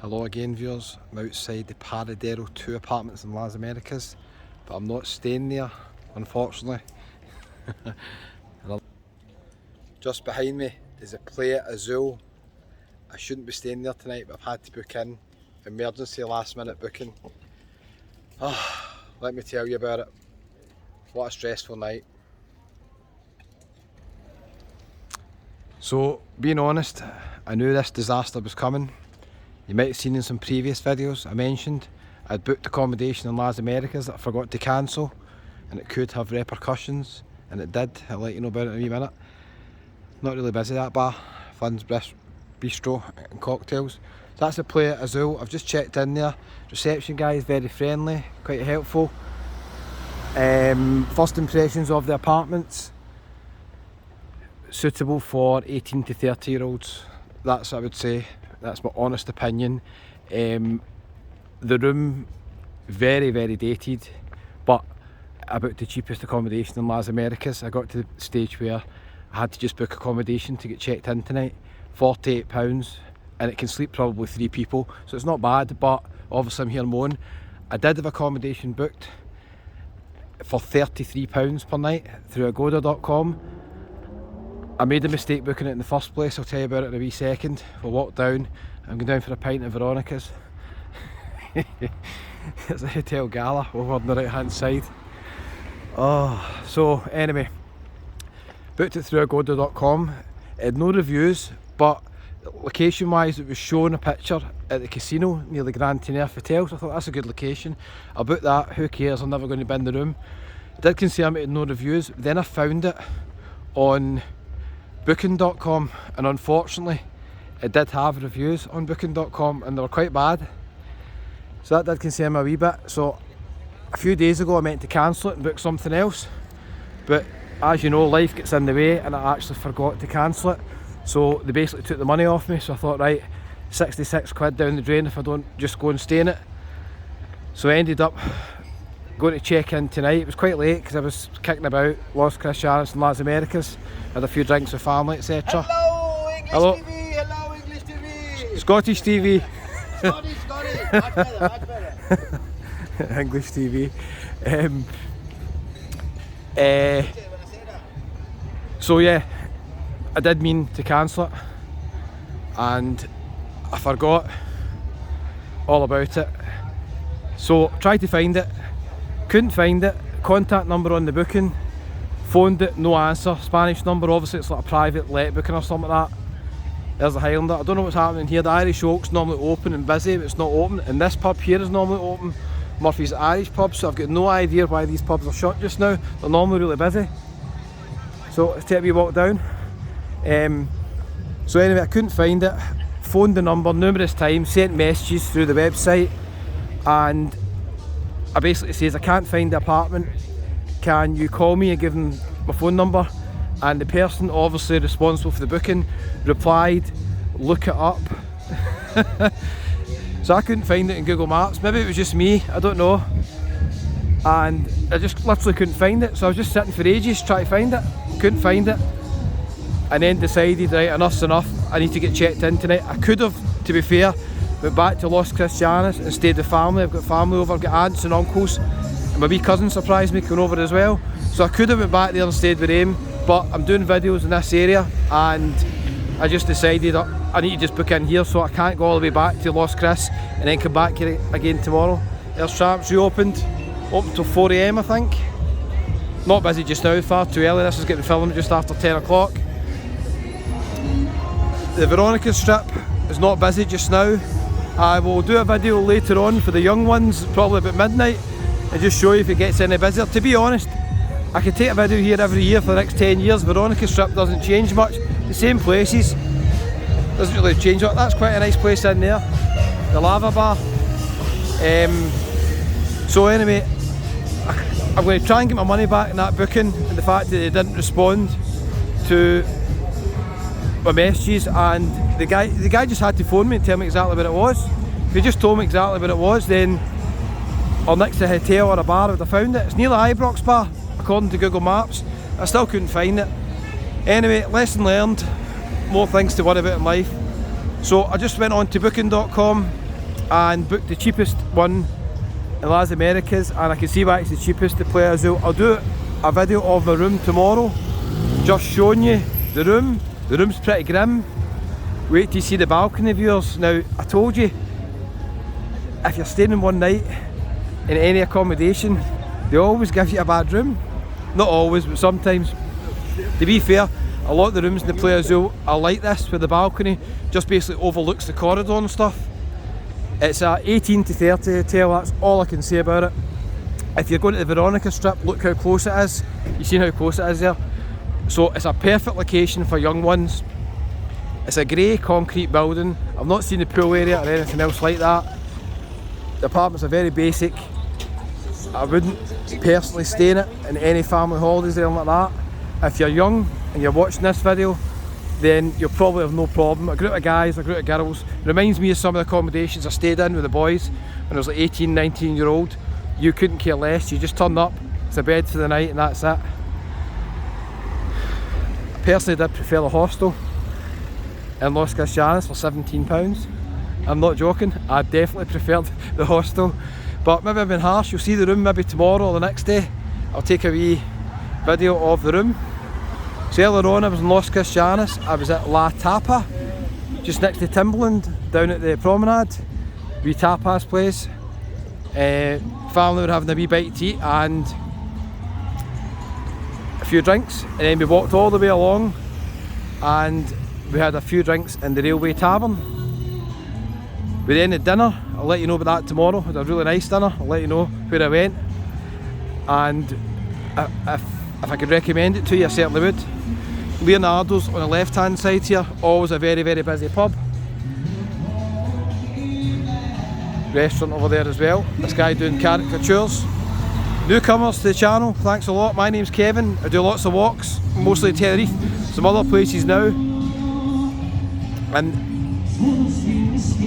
Hello again viewers, I'm outside the Paradero 2 apartments in Las Americas, but I'm not staying there, unfortunately. Just behind me is a Playa Azul. I shouldn't be staying there tonight, but I've had to book in. Emergency last minute booking. Let me tell you about it. What a stressful night. So, being honest, I knew this disaster was coming. You might have seen in some previous videos I mentioned I'd booked accommodation in Las Americas that I forgot to cancel, and it could have repercussions, and it did. I'll let you know about it in a wee minute. Not really busy, that bar. Fun's bistro and cocktails. So that's the Playa Azul. I've just checked in there. Reception guy is very friendly, quite helpful. First impressions of the apartments, suitable for 18 to 30 year olds. That's what I would say. That's my honest opinion. The room, very dated, but about the cheapest accommodation in Las Americas. I got to the stage where I had to just book accommodation to get checked in tonight. £48, and it can sleep probably 3 people, so it's not bad, but obviously I'm here moaning. I did have accommodation booked for £33 per night through accommodation.com. I made a mistake booking it in the first place. I'll tell you about it in a wee second. We'll walk down. I'm going down for a pint at Veronicas. It's a hotel gala over on the right hand side. So anyway, booked it through accommodation.com. It had no reviews, but location wise it was showing a picture at the casino near the Grand Tenerife Hotel, so I thought that's a good location. I'll book that, who cares, I'm never going to be in the room. It did confirm it had no reviews. Then I found it on booking.com, and unfortunately it did have reviews on booking.com, and they were quite bad, so that did concern me a wee bit. So a few days ago I meant to cancel it and book something else, but as you know, life gets in the way and I actually forgot to cancel it, so they basically took the money off me. So I thought, right, 66 quid down the drain if I don't just go and stay in it. So I ended up going to check in tonight. It was quite late because I was kicking about Los Cristianos and Las Americas, had a few drinks with family, etc. Hello English TV, hello English TV. Scottish TV. Scottish, much better. English TV. So yeah, I did mean to cancel it, and I forgot all about it. So tried to find it, couldn't find it. Contact number on the booking, phoned it, no answer. Spanish number, obviously it's like a private let booking or something like that. There's the Highlander. I don't know what's happening here. The Irish Oak's normally open and busy, but it's not open, and this pub here is normally open. Murphy's Irish pub, so I've got no idea why these pubs are shut just now. They're normally really busy. So let's take a wee walk down. So anyway, I couldn't find it. Phoned the number numerous times, sent messages through the website, and I basically says I can't find the apartment. Can you call me and give them my phone number? And the person obviously responsible for the booking replied, look it up. So I couldn't find it in Google Maps. Maybe it was just me, I don't know. And I just literally couldn't find it. So I was just sitting for ages trying to find it. Couldn't find it. And then decided, right, enough's enough. I need to get checked in tonight. I could have, to be fair, went back to Los Cristianos and stayed with family. I've got family over, I've got aunts and uncles. And my wee cousin surprised me coming over as well. So I could have went back there and stayed with him. But I'm doing videos in this area, and I just decided I need to just book in here, so I can't go all the way back to Los Cris and then come back here again tomorrow. There's Tramps reopened, open till 4 AM I think. Not busy just now, far too early. This is getting filmed just after 10 o'clock. The Veronicas strip is not busy just now. I will do a video later on for the young ones, probably about midnight, and just show you if it gets any busier. To be honest, I could take a video here every year for the next 10 years. Veronicas strip doesn't change much. The same places. Doesn't really change. That's quite a nice place in there. The lava bar. So anyway, I'm going to try and get my money back in that booking, and the fact that they didn't respond to my messages, and the guy just had to phone me and tell me exactly what it was. If he just told me exactly what it was, then or next to a hotel or a bar I would have found it. It's near the Ibrox bar, according to Google Maps. I still couldn't find it. Anyway, lesson learned. More things to worry about in life. So I just went on to booking.com, and booked the cheapest one in Las Americas, and I can see why it's the cheapest to play as well. I'll do a video of my room tomorrow, just showing you the room. The room's pretty grim. Wait till you see the balcony views. Now, I told you, if you're staying in one night in any accommodation, they always give you a bad room. Not always, but sometimes. To be fair, a lot of the rooms in the Players Zoo are like this, where the balcony just basically overlooks the corridor and stuff. It's a 18 to 30 hotel, that's all I can say about it. If you're going to the Veronicas strip, look how close it is. You've seen how close it is there. So it's a perfect location for young ones. It's a grey concrete building. I've not seen the pool area or anything else like that. The apartments are very basic. I wouldn't personally stay in it in any family holidays or anything like that. If you're young and you're watching this video, then you'll probably have no problem. A group of guys, a group of girls. It reminds me of some of the accommodations I stayed in with the boys when I was like 18, 19 year old. You couldn't care less, you just turned up, it's a bed for the night and that's it. I personally did prefer the hostel in Los Cristianos for £17. I'm not joking, I definitely preferred the hostel. But maybe I've been harsh. You'll see the room maybe tomorrow or the next day. I'll take a wee video of the room. So earlier on I was in Los Cristianos, I was at La Tapa, just next to Timberland, down at the promenade. Wee tapas place. Family were having a wee bite to eat and a few drinks, and then we walked all the way along and we had a few drinks in the Railway Tavern. We then had dinner. I'll let you know about that tomorrow. We had a really nice dinner. I'll let you know where I went, and if I could recommend it to you, I certainly would. Leonardo's on the left hand side here, always a very, very busy pub. Restaurant over there as well. This guy doing caricatures. Newcomers to the channel, thanks a lot. My name's Kevin. I do lots of walks, mostly Tenerife, some other places now. And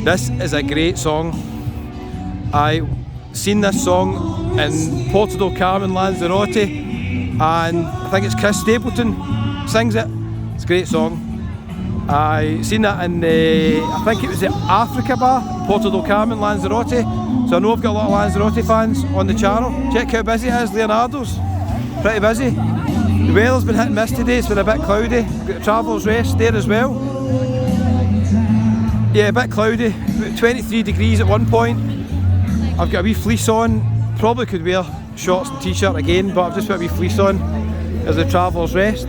this is a great song. I seen this song in Porto del Carmen, Lanzarote, and I think it's Chris Stapleton sings it. It's a great song. I seen that in the, I think it was the Africa bar, Porto del Carmen, Lanzarote. So I know I've got a lot of Lanzarote fans on the channel. Check how busy it is, Leonardo's. Pretty busy. The weather's been hit and miss today, it's been a bit cloudy. Got a traveller's rest there as well. Yeah, a bit cloudy, about 23 degrees at one point. I've got a wee fleece on, probably could wear shorts and t-shirt again, but I've just got a wee fleece on as a traveller's rest.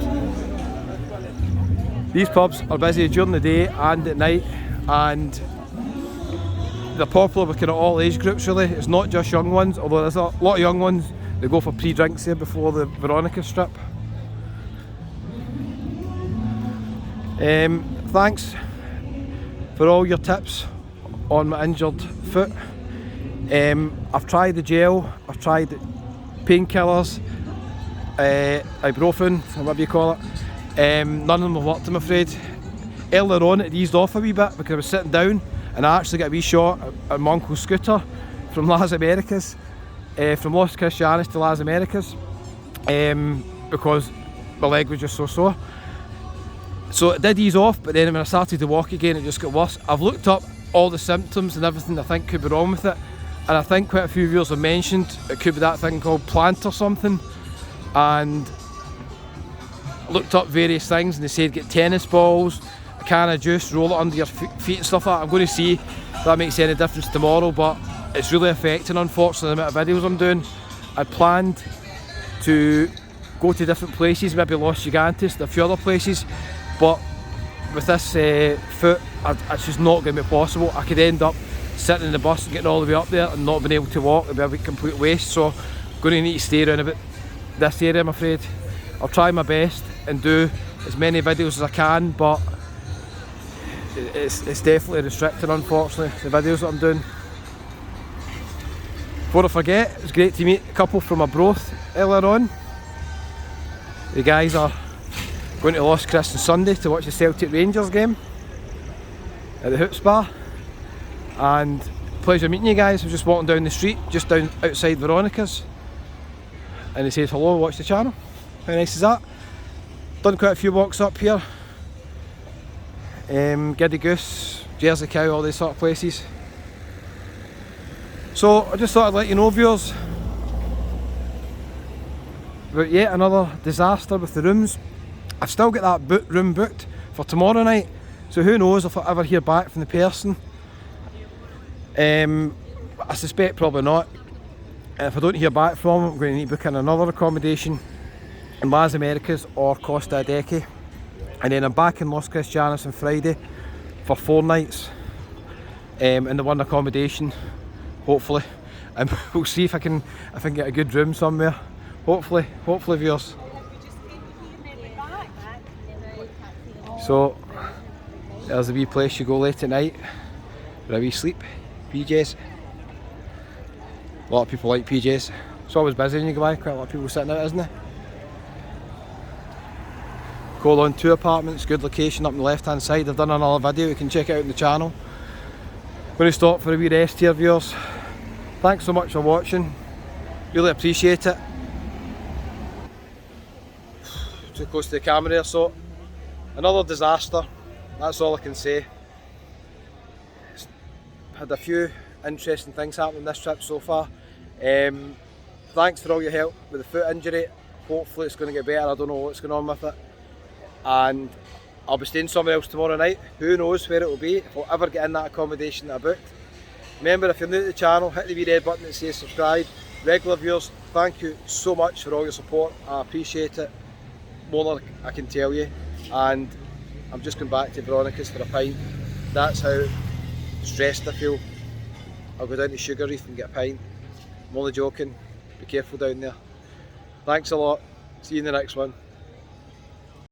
These pubs are busy during the day and at night, and they're popular with kind of all age groups really. It's not just young ones, although there's a lot of young ones that go for pre-drinks here before the Veronicas strip. Thanks for all your tips on my injured foot. I've tried the gel, I've tried painkillers, ibuprofen, whatever you call it. None of them have worked, I'm afraid. Earlier on it eased off a wee bit because I was sitting down and I actually got a wee shot at my uncle's scooter from Las Americas, from Los Cristianos to Las Americas, because my leg was just so sore. So it did ease off, but then when I started to walk again it just got worse. I've looked up all the symptoms and everything I think could be wrong with it, and I think quite a few viewers have mentioned it could be that thing called plant or something, and looked up various things and they said get tennis balls, a can of juice, roll it under your feet and stuff like that. I'm going to see if that makes any difference tomorrow, but it's really affecting unfortunately the amount of videos I'm doing. I planned to go to different places, maybe Los Gigantes and a few other places, but with this foot it's just not going to be possible. I could end up sitting in the bus and getting all the way up there and not being able to walk. It would be a complete waste, so I'm going to need to stay around about this area, I'm afraid. I'll try my best and do as many videos as I can, but it's definitely restricting unfortunately, the videos that I'm doing. Before I forget, it was great to meet a couple from Abroth earlier on. The guys are going to Los Chris on Sunday to watch the Celtic Rangers game at the Hoops Bar, and pleasure meeting you guys. I was just walking down the street just down outside Veronicas and they said hello, watch the channel. How nice is that? Done quite a few walks up here. Giddy Goose, Jersey Cow, all these sort of places. So I just thought I'd let you know, viewers, about yet another disaster with the rooms. I've still got that room booked for tomorrow night, so who knows if I ever hear back from the person. I suspect probably not. And if I don't hear back from them, I'm going to need to book in another accommodation in Las Americas or Costa Adeje. And then I'm back in Los Cristianos on Friday for 4 nights in the one accommodation, hopefully. And we'll see if I can get a good room somewhere. Hopefully viewers. So there's a wee place you go late at night for a wee sleep. PJs. A lot of people like PJs. It's always busy when you go by, quite a lot of people sitting out, isn't it? Colon 2 apartments, good location up on the left hand side. I've done another video, you can check it out on the channel. Going to stop for a wee rest here, viewers. Thanks so much for watching, really appreciate it. Too close to the camera there, so another disaster, that's all I can say. Had a few interesting things happening this trip so far. Thanks for all your help with the foot injury. Hopefully it's going to get better. I don't know what's going on with it. And I'll be staying somewhere else tomorrow night. Who knows where it will be, if I'll ever get in that accommodation that I booked. Remember, if you're new to the channel, hit the wee red button that says subscribe. Regular viewers, thank you so much for all your support. I appreciate it more than I can tell you. And I'm just going back to Veronicas for a pint. That's how stressed I feel. I'll go down to Sugar Reef and get a pint. I'm only joking. Be careful down there. Thanks a lot. See you in the next one.